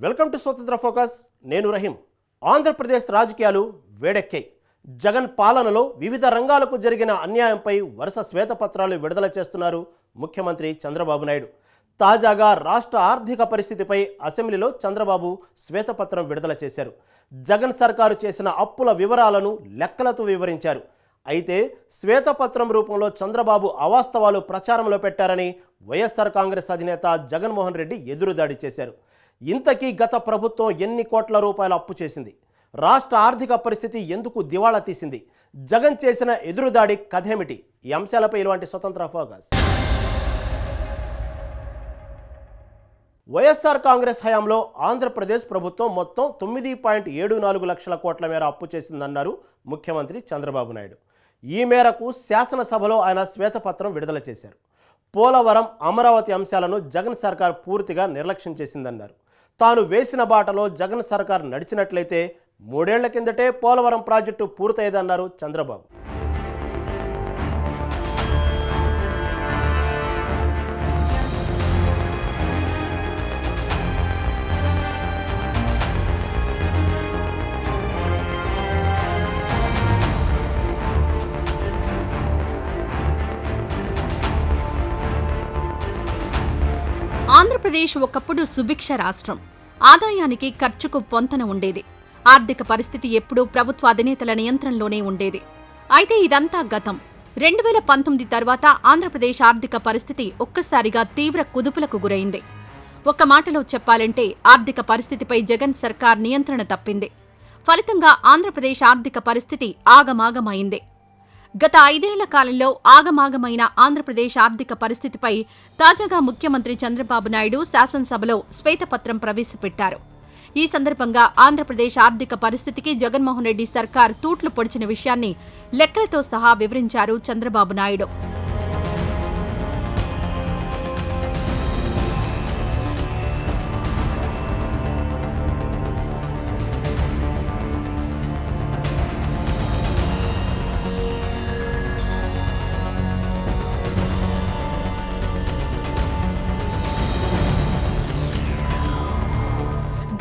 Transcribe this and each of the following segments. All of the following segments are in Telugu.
వెల్కమ్ టు స్వతంత్ర ఫోకస్. నేను రహీం. ఆంధ్రప్రదేశ్ రాజకీయాలు వేడెక్కాయి. జగన్ పాలనలో వివిధ రంగాలకు జరిగిన అన్యాయంపై వరుస శ్వేతపత్రాలు విడుదల చేస్తున్నారు ముఖ్యమంత్రి చంద్రబాబు నాయుడు. తాజాగా రాష్ట్ర ఆర్థిక పరిస్థితిపై అసెంబ్లీలో చంద్రబాబు శ్వేతపత్రం విడుదల చేశారు. జగన్ సర్కారు చేసిన అప్పుల వివరాలను లెక్కలతో వివరించారు. అయితే శ్వేతపత్రం రూపంలో చంద్రబాబు అవాస్తవాలు ప్రచారంలో పెట్టారని వైఎస్ఆర్ కాంగ్రెస్ అధినేత జగన్మోహన్ రెడ్డి ఎదురుదాడి చేశారు. ఇంతకీ గత ప్రభుత్వం ఎన్ని కోట్ల రూపాయల అప్పు చేసింది? రాష్ట్ర ఆర్థిక పరిస్థితి ఎందుకు దివాళా తీసింది? జగన్ చేసిన ఎదురుదాడి కథేమిటి? ఈ అంశాలపై ఇలాంటి స్వతంత్ర ఫోకస్. వైఎస్ఆర్ కాంగ్రెస్ హయాంలో ఆంధ్రప్రదేశ్ ప్రభుత్వం మొత్తం 9.74 లక్షల కోట్ల మేర అప్పు చేసిందన్నారు ముఖ్యమంత్రి చంద్రబాబు నాయుడు. ఈ మేరకు శాసనసభలో ఆయన శ్వేతపత్రం విడుదల చేశారు. పోలవరం, అమరావతి అంశాలను జగన్ సర్కార్ పూర్తిగా నిర్లక్ష్యం చేసిందన్నారు. తాను వేసిన బాటలో జగన్ సర్కార్ నడిచినట్లయితే 3 ఏళ్ల కిందటే పోలవరం ప్రాజెక్టు పూర్తయ్యేదన్నారు చంద్రబాబు. ఆంధ్రప్రదేశ్ ఒకప్పుడు సుభిక్ష రాష్ట్రం. ఆదాయానికి ఖర్చుకు పొంతన ఉండేది. ఆర్థిక పరిస్థితి ఎప్పుడూ ప్రభుత్వ అధినేతల నియంత్రణలోనే ఉండేది. అయితే ఇదంతా గతం. 2019 తర్వాత ఆంధ్రప్రదేశ్ ఆర్థిక పరిస్థితి ఒక్కసారిగా తీవ్ర కుదుపులకు గురైంది. ఒక్క మాటలో చెప్పాలంటే ఆర్థిక పరిస్థితిపై జగన్ సర్కార్ నియంత్రణ తప్పింది. ఫలితంగా ఆంధ్రప్రదేశ్ ఆర్థిక పరిస్థితి ఆగమాగమైంది. గత 5 ఏళ్ల కాలంలో ఆగమాగమైన ఆంధ్రప్రదేశ్ ఆర్థిక పరిస్థితిపై తాజాగా ముఖ్యమంత్రి చంద్రబాబు నాయుడు శాసనసభలో శ్వేతపత్రం ప్రవేశపెట్టారు. ఈ సందర్భంగా ఆంధ్రప్రదేశ్ ఆర్థిక పరిస్థితికి జగన్మోహన్ రెడ్డి సర్కార్ తూట్లు పొడిచిన విషయాన్ని లెక్కలతో సహా వివరించారు చంద్రబాబు నాయుడు.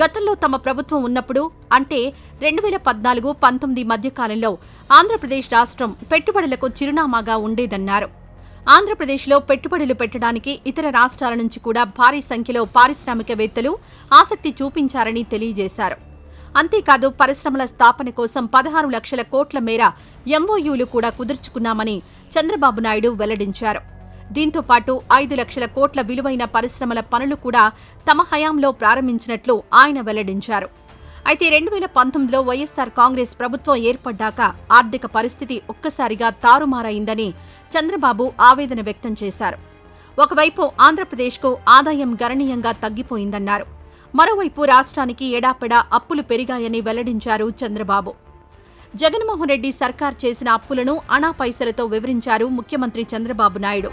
గతంలో తమ ప్రభుత్వం ఉన్నప్పుడు అంటే 2014-19 మధ్యకాలంలో ఆంధ్రప్రదేశ్ రాష్ట్రం పెట్టుబడులకు చిరునామాగా ఉండేదన్నారు. ఆంధ్రప్రదేశ్లో పెట్టుబడులు పెట్టడానికి ఇతర రాష్ట్రాల నుంచి కూడా భారీ సంఖ్యలో పారిశ్రామికవేత్తలు ఆసక్తి చూపించారని తెలియజేశారు. అంతేకాదు పరిశ్రమల స్థాపన కోసం 16 లక్షల కోట్ల మేర ఎంఓయూలు కూడా కుదుర్చుకున్నామని చంద్రబాబు నాయుడు వెల్లడించారు. దీంతో పాటు 5 లక్షల కోట్ల విలువైన పరిశ్రమల పనులు కూడా తమ హయాంలో ప్రారంభించినట్లు ఆయన వెల్లడించారు. అయితే 2019లో వైఎస్ఆర్ కాంగ్రెస్ ప్రభుత్వం ఏర్పడ్డాక ఆర్థిక పరిస్థితి ఒక్కసారిగా తారుమారైందని చంద్రబాబు ఆవేదన వ్యక్తం చేశారు. ఒకవైపు ఆంధ్రప్రదేశ్కు ఆదాయం గణనీయంగా తగ్గిపోయిందన్నారు. మరోవైపు రాష్ట్రానికి ఎడాపెడా అప్పులు పెరిగాయని వెల్లడించారు చంద్రబాబు. జగన్మోహన్ రెడ్డి సర్కార్ చేసిన అప్పులను అణా పైసలతో వివరించారు ముఖ్యమంత్రి చంద్రబాబు నాయుడు.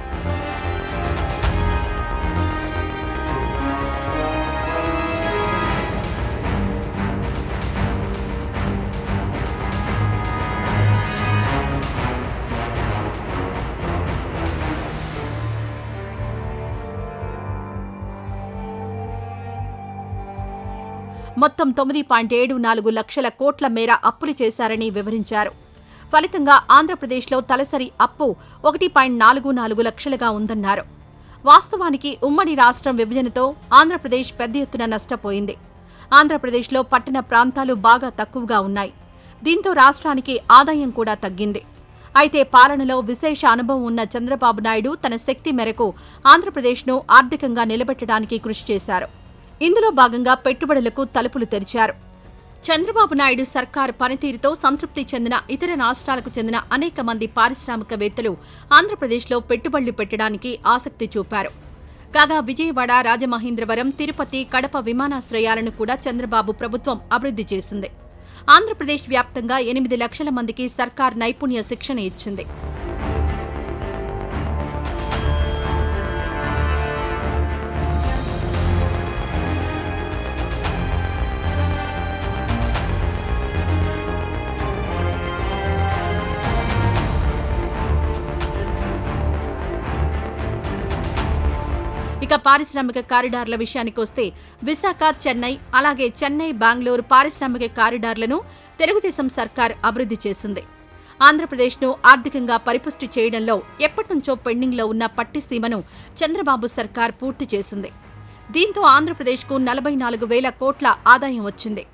మొత్తం 9.74 లక్షల కోట్ల మేర అప్పులు చేశారని వివరించారు. ఫలితంగా ఆంధ్రప్రదేశ్లో తలసరి అప్పు 1.44 లక్షలుగా ఉందన్నారు. వాస్తవానికి ఉమ్మడి రాష్ట్రం విభజనతో ఆంధ్రప్రదేశ్ పెద్ద ఎత్తున నష్టపోయింది. ఆంధ్రప్రదేశ్లో పట్టణ ప్రాంతాలు బాగా తక్కువగా ఉన్నాయి. దీంతో రాష్ట్రానికి ఆదాయం కూడా తగ్గింది. అయితే పాలనలో విశేష అనుభవం ఉన్న చంద్రబాబు నాయుడు తన శక్తి మేరకు ఆంధ్రప్రదేశ్ను ఆర్థికంగా నిలబెట్టడానికి కృషి చేశారు. ఇందులో భాగంగా పెట్టుబడులకు తలుపులు తెరిచారు. చంద్రబాబు నాయుడు సర్కారు పనితీరుతో సంతృప్తి చెందిన ఇతర రాష్ట్రాలకు చెందిన అనేక మంది పారిశ్రామికవేత్తలు ఆంధ్రప్రదేశ్లో పెట్టుబడులు పెట్టడానికి ఆసక్తి చూపారు. కాగా విజయవాడ, రాజమహేంద్రవరం, తిరుపతి, కడప విమానాశ్రయాలను కూడా చంద్రబాబు ప్రభుత్వం అభివృద్ధి చేసింది. ఆంధ్రప్రదేశ్ వ్యాప్తంగా 8 లక్షల మందికి సర్కార్ నైపుణ్య శిక్షణ ఇచ్చింది. ఇక పారిశ్రామిక కారిడార్ల విషయానికొస్తే విశాఖ, చెన్నై, అలాగే చెన్నై, బెంగళూరు పారిశ్రామిక కారిడార్లను తెలుగుదేశం సర్కార్ అభివృద్ధి చేసింది. ఆంధ్రప్రదేశ్ను ఆర్థికంగా పరిపుష్టి చేయడంలో ఎప్పటినుంచో పెండింగ్లో ఉన్న పట్టిసీమను చంద్రబాబు సర్కార్ పూర్తి చేసింది. దీంతో ఆంధ్రప్రదేశ్కు 44,000 కోట్ల ఆదాయం వచ్చింది.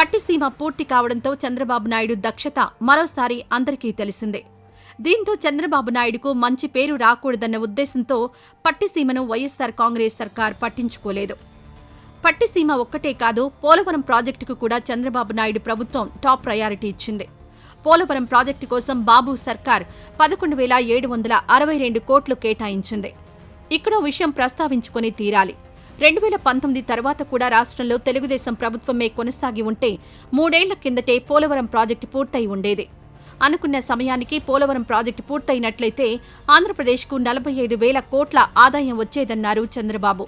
పట్టిసీమ పూర్తి కావడంతో చంద్రబాబు నాయుడు దక్షత మరోసారి అందరికీ తెలిసిందే. దీంతో చంద్రబాబు నాయుడుకు మంచి పేరు రాకూడదన్న ఉద్దేశంతో పట్టిసీమను వైఎస్సార్ కాంగ్రెస్ సర్కార్ పట్టించుకోలేదు. పట్టిసీమ ఒక్కటే కాదు, పోలవరం ప్రాజెక్టుకు కూడా చంద్రబాబు నాయుడు ప్రభుత్వం టాప్ ప్రయారిటీ ఇచ్చింది. పోలవరం ప్రాజెక్టు కోసం బాబు సర్కార్ 11,762 కోట్లు కేటాయించింది. ఇక్కడో విషయం ప్రస్తావించుకుని తీరాలి. 2019 తర్వాత కూడా రాష్ట్రంలో తెలుగుదేశం ప్రభుత్వమే కొనసాగి ఉంటే 3 ఏళ్ల కిందటే పోలవరం ప్రాజెక్టు పూర్తయి ఉండేది. అనుకున్న సమయానికి పోలవరం ప్రాజెక్టు పూర్తయినట్లయితే ఆంధ్రప్రదేశ్కు 45,000 కోట్ల ఆదాయం వచ్చేదన్నారు చంద్రబాబు.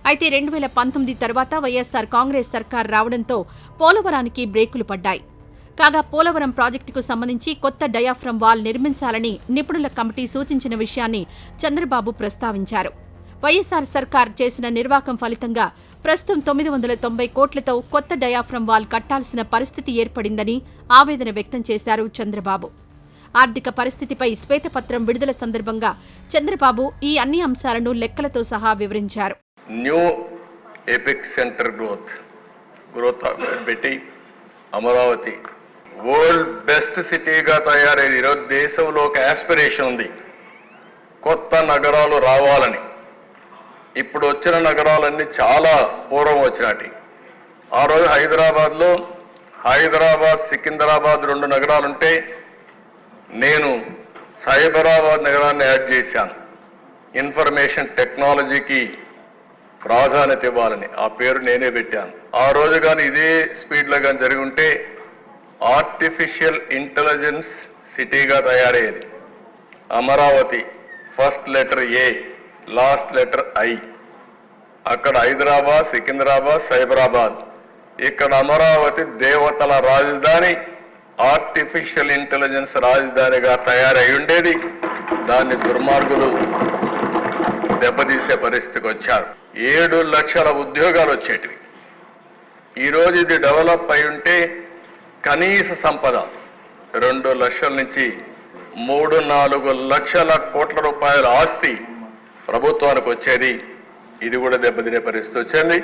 అయితే 2019 తర్వాత వైఎస్సార్ కాంగ్రెస్ సర్కార్ రావడంతో పోలవరానికి బ్రేకులు పడ్డాయి. కాగా పోలవరం ప్రాజెక్టుకు సంబంధించి కొత్త డయాఫ్రమ్ వాల్ నిర్మించాలని నిపుణుల కమిటీ సూచించిన విషయాన్ని చంద్రబాబు ప్రస్తావించారు. వైఎస్సార్ సర్కార్ చేసిన నిర్వాకం ఫలితంగా ప్రస్తుతం 990 కోట్లతో కొత్త డయాఫ్రమ్ వాల్ కట్టాల్సిన పరిస్థితి ఏర్పడిందని ఆవేదన వ్యక్తం చేశారు చంద్రబాబు. ఆర్థిక పరిస్థితిపై శ్వేతపత్రం విడుదల సందర్భంగా చంద్రబాబు ఈ అన్ని అంశాలను లెక్కలతో సహా వివరించారు. న్యూ ఎపిక్ సెంటర్ గ్రోత్ పెట్టి అమరావతి వరల్డ్ బెస్ట్ సిటీగా తయారైంది. ఈరోజు దేశంలో ఒక ఆస్పిరేషన్ ఉంది, కొత్త నగరాలు రావాలని. ఇప్పుడు వచ్చిన నగరాలన్నీ చాలా పూర్వం వచ్చినటి. ఆ రోజు హైదరాబాద్, సికింద్రాబాద్ 2 నగరాలుంటే నేను సైబరాబాద్ నగరాన్ని యాడ్ చేశాను. ఇన్ఫర్మేషన్ టెక్నాలజీకి ప్రాధాన్యత ఇవ్వాలని ఆ పేరు నేనే పెట్టాను. ఆ రోజు కానీ ఇదే స్పీడ్లో కానీ జరిగి ఉంటే ఆర్టిఫిషియల్ ఇంటెలిజెన్స్ సిటీగా తయారయ్యేది. Amaravati first letter A, last letter I. అక్కడ హైదరాబాద్, సికింద్రాబాద్, సైబరాబాద్. ఇక్కడ అమరావతి దేవతల రాజధాని, ఆర్టిఫిషియల్ ఇంటెలిజెన్స్ రాజధానిగా తయారై ఉండేది. దాన్ని దుర్మార్గులు దెబ్బతీసే పరిస్థితికి వచ్చారు. 7 లక్షల ఉద్యోగాలు వచ్చేటివి. ఈరోజు ఇది డెవలప్ అయి ఉంటే కనీస సంపద 2 లక్షల నుంచి 3-4 లక్షల కోట్ల రూపాయల ఆస్తి ప్రభుత్వానికి వచ్చేది. ఇది కూడా దెబ్బతినే పరిస్థితి వచ్చింది.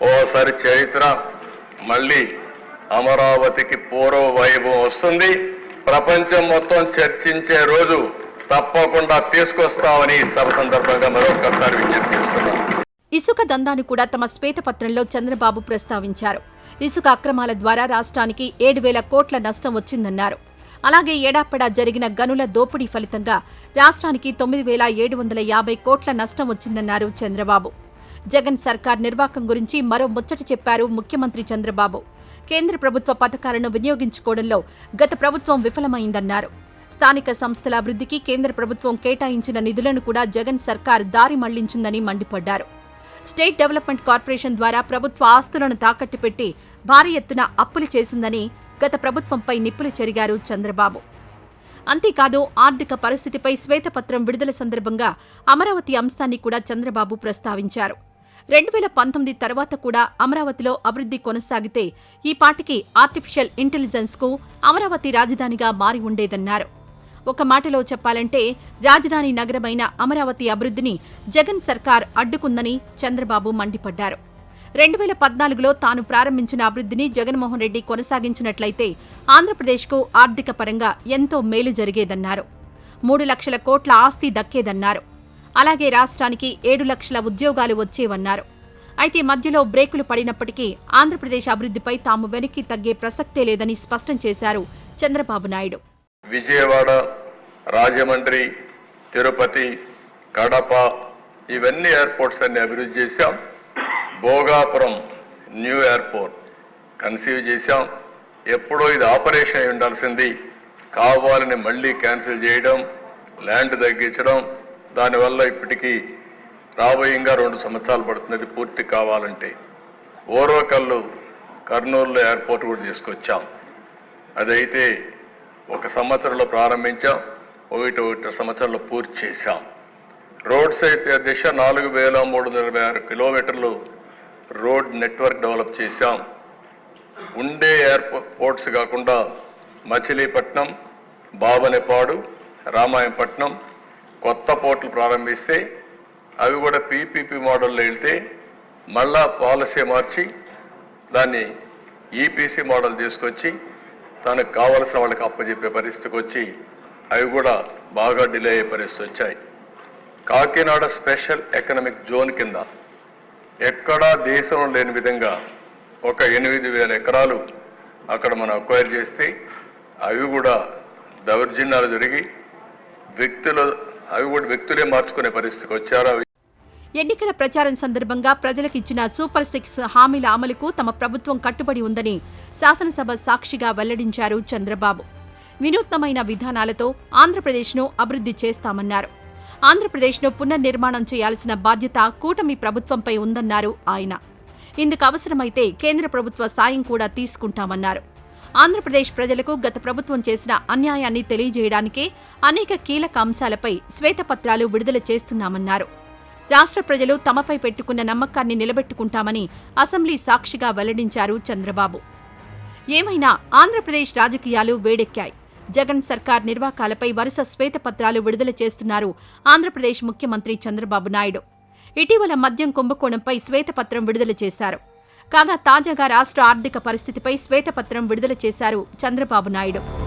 ఓసారి చరిత్ర మళ్ళీ అమరావతికి పూర్వ వైభవం వస్తుంది. ప్రపంచం మొత్తం చర్చించే రోజు తప్పకుండా తీసుకొస్తామని సభ సందర్భంగా మరొకసారి విజ్ఞప్తి చేస్తున్నాం. ఇసుక దందాను కూడా తమ శ్వేతపత్రంలో చంద్రబాబు ప్రస్తావించారు. ఇసుక అక్రమాల ద్వారా రాష్ట్రానికి 7,000 కోట్ల నష్టం వచ్చిందన్నారు. అలాగే ఏడాపడా జరిగిన గనుల దోపిడీ ఫలితంగా రాష్ట్రానికి 9,750 కోట్ల నష్టం వచ్చిందన్నారు చంద్రబాబు. జగన్ సర్కార్ నిర్వాకం గురించి మరో ముచ్చట చెప్పారు ముఖ్యమంత్రి చంద్రబాబు. కేంద్ర ప్రభుత్వ పథకాలను వినియోగించుకోవడంలో గత ప్రభుత్వం విఫలమైందన్నారు. స్థానిక సంస్థల అభివృద్ధికి కేంద్ర ప్రభుత్వం కేటాయించిన నిధులను కూడా జగన్ సర్కార్ దారి మళ్లించిందని మండిపడ్డారు. స్టేట్ డెవలప్మెంట్ కార్పొరేషన్ ద్వారా ప్రభుత్వ ఆస్తులను తాకట్టు పెట్టి భారీ ఎత్తున అప్పులు చేసిందని గత ప్రభుత్వంపై నిప్పులు చెరిగారు చంద్రబాబు. అంతేకాదు ఆర్థిక పరిస్థితిపై శ్వేతపత్రం విడుదల సందర్భంగా అమరావతి అంశాన్ని కూడా చంద్రబాబు ప్రస్తావించారు. 2019 తర్వాత కూడా అమరావతిలో అభివృద్ధి కొనసాగితే ఈ పాటికి ఆర్టిఫిషియల్ ఇంటెలిజెన్స్కు అమరావతి రాజధానిగా మారి ఉండేదన్నారు. ఒక మాటలో చెప్పాలంటే రాజధాని నగరమైన అమరావతి అభివృద్ధిని జగన్ సర్కార్ అడ్డుకుందని చంద్రబాబు మండిపడ్డారు. 2014లో తాను ప్రారంభించిన అభివృద్ధిని జగన్మోహన్ రెడ్డి కొనసాగించినట్లయితే ఆంధ్రప్రదేశ్కు ఆర్థిక పరంగా ఎంతో మేలు జరిగేదన్నారు. 3 లక్షల కోట్ల ఆస్తి దక్కేదన్నారు. అలాగే రాష్ట్రానికి 7 లక్షల ఉద్యోగాలు వచ్చేవన్నారు. అయితే మధ్యలో బ్రేకులు పడినప్పటికీ ఆంధ్రప్రదేశ్ అభివృద్ధిపై తాము వెనక్కి తగ్గే ప్రసక్తే లేదని స్పష్టం చేశారు చంద్రబాబు నాయుడు. విజయవాడ, రాజమండ్రి, తిరుపతి, కడప ఇవన్నీ ఎయిర్పోర్ట్స్ అన్ని అభివృద్ధి చేశాం. భోగాపురం న్యూ ఎయిర్పోర్ట్ కన్సీవ్ చేశాం. ఎప్పుడో ఇది ఆపరేషన్ అయి ఉండాల్సింది, కావాలని మళ్ళీ క్యాన్సిల్ చేయడం, ల్యాండ్ తగ్గించడం. దానివల్ల ఇప్పటికీ రాబోయేగా 2 సంవత్సరాలు పడుతుంది పూర్తి కావాలంటే. ఓర్వకల్లు కర్నూలులో ఎయిర్పోర్ట్ కూడా తీసుకొచ్చాం. అదైతే 1 సంవత్సరంలో ప్రారంభించాం, 1 సంవత్సరంలో పూర్తి చేశాం. రోడ్స్ అయితే దిశ 4,326 కిలోమీటర్లు రోడ్ నెట్వర్క్ డెవలప్ చేశాం. ఉండే ఎయిర్పోర్ట్స్ కాకుండా మచిలీపట్నం, బాబనేపాడు, రామాయంపట్నం కొత్త పోర్టులు ప్రారంభిస్తే అవి కూడా పీపీపీ మోడల్లో వెళ్తే మళ్ళా పాలసీ మార్చి దాన్ని ఈపీసీ మోడల్ తీసుకొచ్చి తనకు కావలసిన వాళ్ళకి అప్పచెప్పే పరిస్థితికి వచ్చి అవి కూడా బాగా డిలే అయ్యే పరిస్థితి వచ్చాయి. కాకినాడ స్పెషల్ ఎకనామిక్ జోన్ కింద ఎక్కడా దేశంలో లేని విధంగా ఒక 8,000 ఎకరాలు అక్కడ మనం అక్వైర్ చేస్తే అవి కూడా దౌర్జన్యాలు జరిగి వ్యక్తులే మార్చుకునే పరిస్థితికి వచ్చారు. ఎన్నికల ప్రచారం సందర్భంగా ప్రజలకిచ్చిన సూపర్ 6 హామీల అమలుకు తమ ప్రభుత్వం కట్టుబడి ఉందని శాసనసభ సాక్షిగా వెల్లడించారు చంద్రబాబు. వినూత్నమైన విధానాలతో ఆంధ్రప్రదేశ్ను అభివృద్ధి చేస్తామన్నారు. ఆంధ్రప్రదేశ్ను పునర్నిర్మాణం చేయాల్సిన బాధ్యత కూటమి ప్రభుత్వంపై ఉందన్నారు ఆయన. ఇందుకు అవసరమైతే కేంద్ర ప్రభుత్వ సాయం కూడా తీసుకుంటామన్నారు. ఆంధ్రప్రదేశ్ ప్రజలకు గత ప్రభుత్వం చేసిన అన్యాయాన్ని తెలియజేయడానికే అనేక కీలక అంశాలపై శ్వేతపత్రాలు విడుదల చేస్తున్నామన్నారు. రాష్ట్ర ప్రజలు తమపై పెట్టుకున్న నమ్మకాన్ని నిలబెట్టుకుంటామని అసెంబ్లీ సాక్షిగా వెల్లడించారు చంద్రబాబు. ఏమైనా ఆంధ్రప్రదేశ్ రాజకీయాలు వేడెక్కాయి. జగన్ సర్కార్ నిర్వాకాలపై వరుస శ్వేతపత్రాలు విడుదల చేస్తున్నారు ఆంధ్రప్రదేశ్ ముఖ్యమంత్రి చంద్రబాబు నాయుడు. ఇటీవల మద్యం కుంభకోణంపై శ్వేతపత్రం విడుదల చేశారు. కాగా తాజాగా రాష్ట్ర ఆర్థిక పరిస్థితిపై శ్వేతపత్రం విడుదల చేశారు చంద్రబాబు నాయుడు.